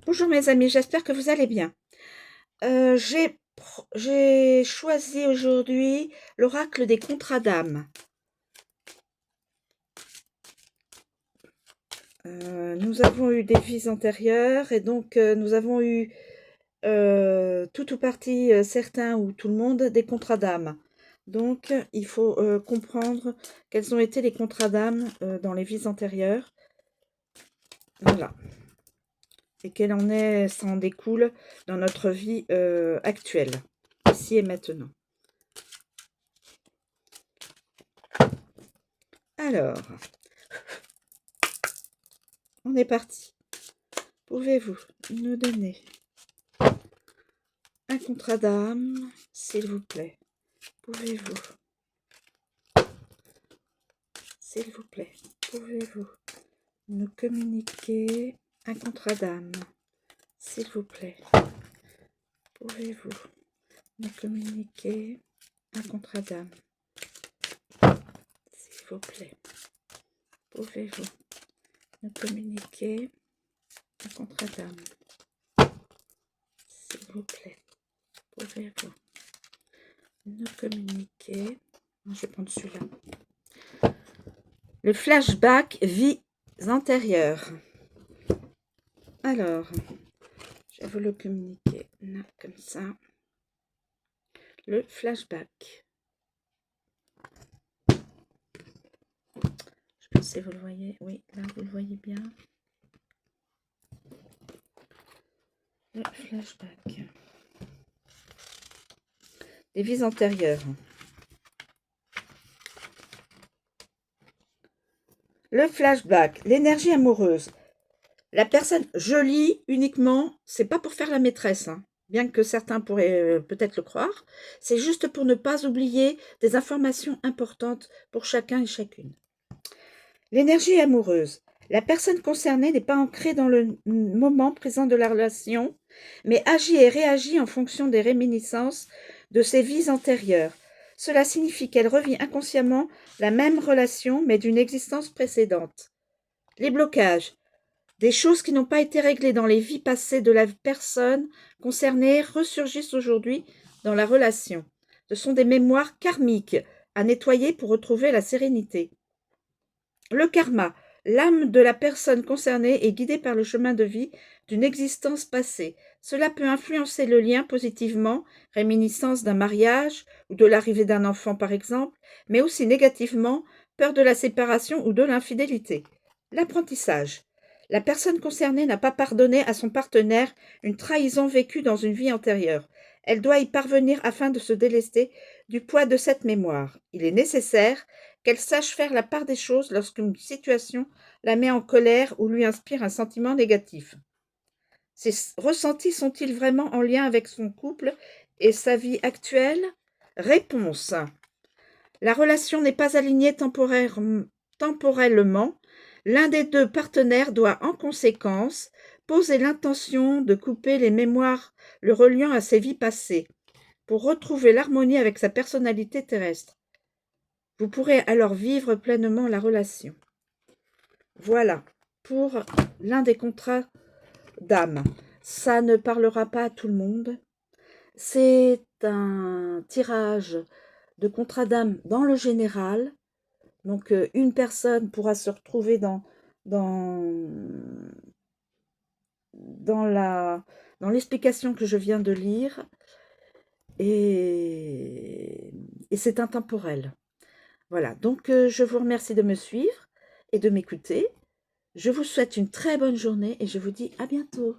Bonjour mes amis, j'espère que vous allez bien. J'ai choisi aujourd'hui l'oracle des contrats d'âme. Nous avons eu des vies antérieures et donc nous avons eu tout ou partie, certains ou tout le monde, des contrats d'âme. Donc il faut comprendre quels ont été les contrats d'âme dans les vies antérieures. Voilà. Et quel en est, ça en découle dans notre vie actuelle, ici et maintenant. Alors, on est parti. Pouvez-vous nous donner un contrat d'âme, s'il vous plaît? Pouvez-vous, s'il vous plaît, pouvez-vous nous communiquer un contrat d'âme, s'il vous plaît? Pouvez-vous nous communiquer un contrat d'âme, s'il vous plaît? Pouvez-vous nous communiquer un contrat d'âme, s'il vous plaît? Pouvez-vous nous communiquer... Je vais prendre celui-là. Le flashback vie antérieure. Alors, je vais vous le communiquer là, comme ça. Le flashback. Je pense que vous le voyez. Oui, là, vous le voyez bien. Le flashback. Les vies antérieures. Le flashback, l'énergie amoureuse. La personne, je lis uniquement, c'est pas pour faire la maîtresse, hein, bien que certains pourraient peut-être le croire, c'est juste pour ne pas oublier des informations importantes pour chacun et chacune. L'énergie amoureuse. La personne concernée n'est pas ancrée dans le moment présent de la relation, mais agit et réagit en fonction des réminiscences de ses vies antérieures. Cela signifie qu'elle revit inconsciemment la même relation, mais d'une existence précédente. Les blocages. Des choses qui n'ont pas été réglées dans les vies passées de la personne concernée ressurgissent aujourd'hui dans la relation. Ce sont des mémoires karmiques à nettoyer pour retrouver la sérénité. Le karma. L'âme de la personne concernée est guidée par le chemin de vie d'une existence passée. Cela peut influencer le lien positivement, réminiscence d'un mariage ou de l'arrivée d'un enfant par exemple, mais aussi négativement, peur de la séparation ou de l'infidélité. L'apprentissage. La personne concernée n'a pas pardonné à son partenaire une trahison vécue dans une vie antérieure. Elle doit y parvenir afin de se délester du poids de cette mémoire. Il est nécessaire qu'elle sache faire la part des choses lorsqu'une situation la met en colère ou lui inspire un sentiment négatif. Ces ressentis sont-ils vraiment en lien avec son couple et sa vie actuelle? Réponse. La relation n'est pas alignée temporellement. L'un des deux partenaires doit en conséquence poser l'intention de couper les mémoires le reliant à ses vies passées pour retrouver l'harmonie avec sa personnalité terrestre. Vous pourrez alors vivre pleinement la relation. Voilà pour l'un des contrats d'âme. Ça ne parlera pas à tout le monde. C'est un tirage de contrat d'âme dans le général. Donc une personne pourra se retrouver dans l'explication que je viens de lire. Et c'est intemporel. Voilà, donc je vous remercie de me suivre et de m'écouter. Je vous souhaite une très bonne journée et je vous dis à bientôt.